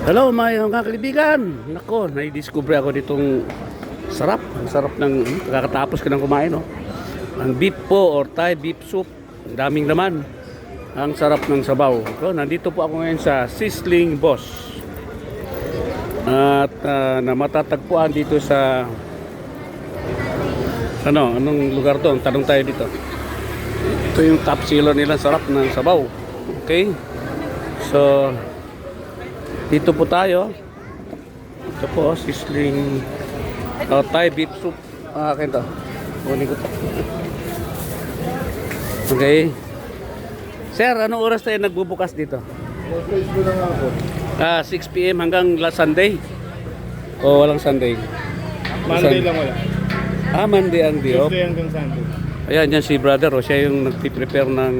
Hello mga kaibigan. Nako, nai-discover ako ditong sarap. Ang sarap ng kakatapos ko nang kumain, no? Ang beef po or Thai beef soup. Ang daming laman. Ang sarap ng sabaw. So, nandito po ako ngayon sa Sizzling Boss. At na matatagpuan dito sa anong lugar to? Tanong tayo dito. Ito yung top seller nila, sarap ng sabaw. Okay? So, dito po tayo. Ito po, sizzling Thai beef soup. Akin to. Kunin ko to. Okay. Sir, anong oras tayo nagbubukas dito? 6 PM hanggang Sunday? O walang Sunday? Monday lang wala. Monday ang day off. Tuesday hanggang Sunday. Ayan, yan si brother. Siya yung nagpiprepare ng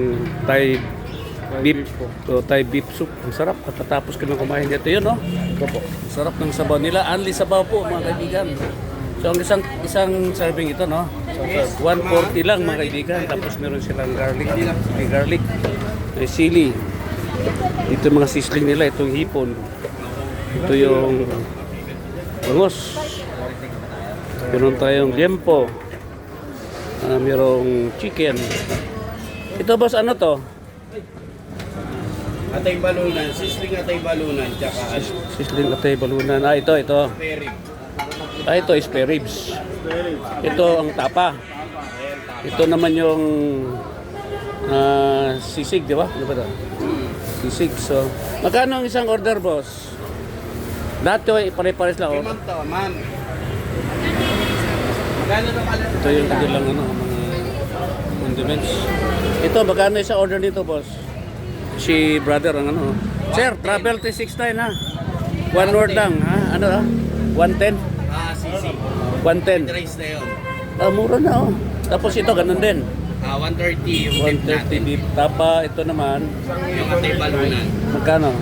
Thai beef. So, Thai beef soup. Ang sarap. Katatapos ko nang kumain dito. Yun, no? Ito po. Ang sarap ng sabaw nila. Only sabaw po, mga kaibigan. So, ang isang serving ito, no? 140 lang, mga kaibigan. Tapos meron silang garlic. May garlic. May sili. Ito yung mga sizzling nila. Itong hipon. Ito yung bangus. Meron tayong liempo. Merong chicken. Ito, boss, ano to? Atay balunan, sizzling atay balunan, tsaka Sizzling atay balunan. Ito. peri. Ito is spare ribs. Ito ang tapa. Ito naman yung sisig, di ba? Ano ba ito? Sisig. So, magkano ang isang order, boss? Lahat yun, pare-pares lang. Iman to, man. Magkano na pala? Ito yung kanilang mga condiments. Ito, magkano isang order nito, boss? Si brother ang Sir, travel 369 ha. One word lang ha. Ano ha? 110? Sisi. 110. Rice na yun. Mura na oh. Tapos ito ganun din. 130 yung beef 130 natin. beef. Tapa, ito naman. Yung atay balunan. Magkano?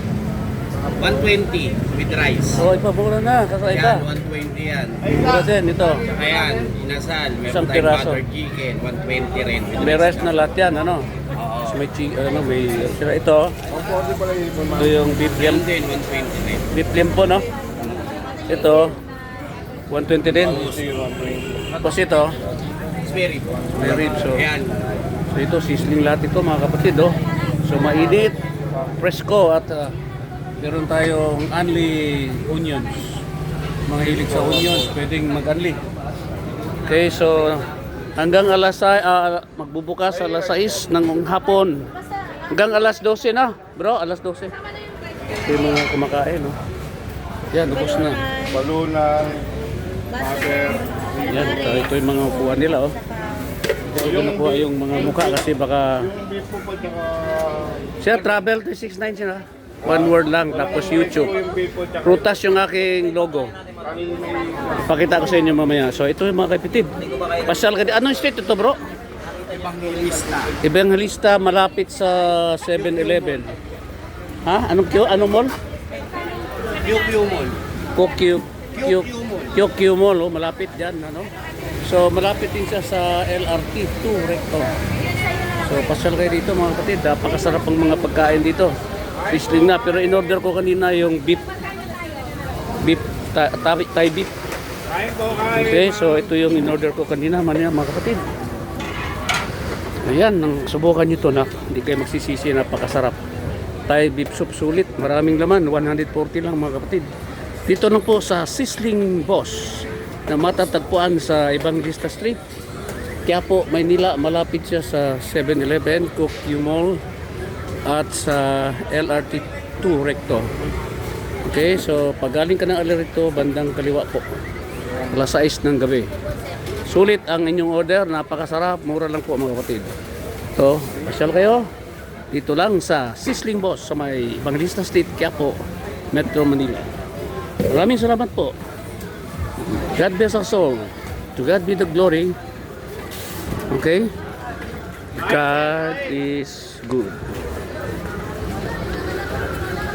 120 with rice. Oh, ipamura na. Kakaiba. Yan, 120 yan. Mura din ito. Tsaka yan, inasal. Meron Isang tayong piraso. butter chicken, 120 rin. with May rice na lahat yan. Ano? Oo. So, may may sila ito. Ito yung beef Yan limpo. din, 120 rin. Beef limpo, no? Ito. 120 din. Tapos ito. Spare rib. May ribs. So, Yan. so ito, sizzling lahat ito mga kapatid. Oh. So mainit, presko at meron tayong only onions. Mga hilig sa onions, pwedeng mag-only. Okay, so hanggang magbubukas alas 6 ng hapon. Hanggang alas 12 na, bro, alas 12. Ito yung mga kumakain, no? Yan, ubos na. Balunan, butter. Yan, ito yung mga upuan nila, oh. Ito nakuha yung mga mukha kasi baka... Yung beef po pa tsaka... Sir, travel 369 siya, one word lang, tapos YouTube. Yung beef po tsaka... Prutas yung aking logo. Pakita ko sa inyo mamaya. So ito yung mga kapitid. Pasyal ka. Anong street ito, bro? Evangelista. Evangelista, malapit sa 7-Eleven. Ha? Anong mall? QQ Mall. QQ Mall, oh, malapit dyan, ano? So malapit din siya sa LRT 2 Recto. So pasyal kayo dito mga kapatid. Napakasarap ang mga pagkain dito. Sizzling na, pero in-order ko kanina yung beef Thai beef. Kain po, kain. Okay, so ito yung in-order ko kanina mga kapatid. Ayan, subukan nyo to na hindi kayo magsisisi, napakasarap. Thai beef soup sulit, maraming laman, 140 lang mga kapatid. Dito lang po sa Sizzling Boss na matatagpuan sa Evangelista Street, Quiapo, Maynila. Malapit siya sa 7-Eleven, QQ Mall at sa LRT 2 Recto. Okay, so pag galing ka ng Alirito, bandang kaliwa po. Alas 6 ng gabi. Sulit ang inyong order, napakasarap, mura lang po mga kapatid. So, pasyal kayo dito lang sa Sizzling Boss sa may Evangelista Street, Quiapo, Metro Manila. Maraming salamat po. God bless us all. To God be the glory. Okay? God is good.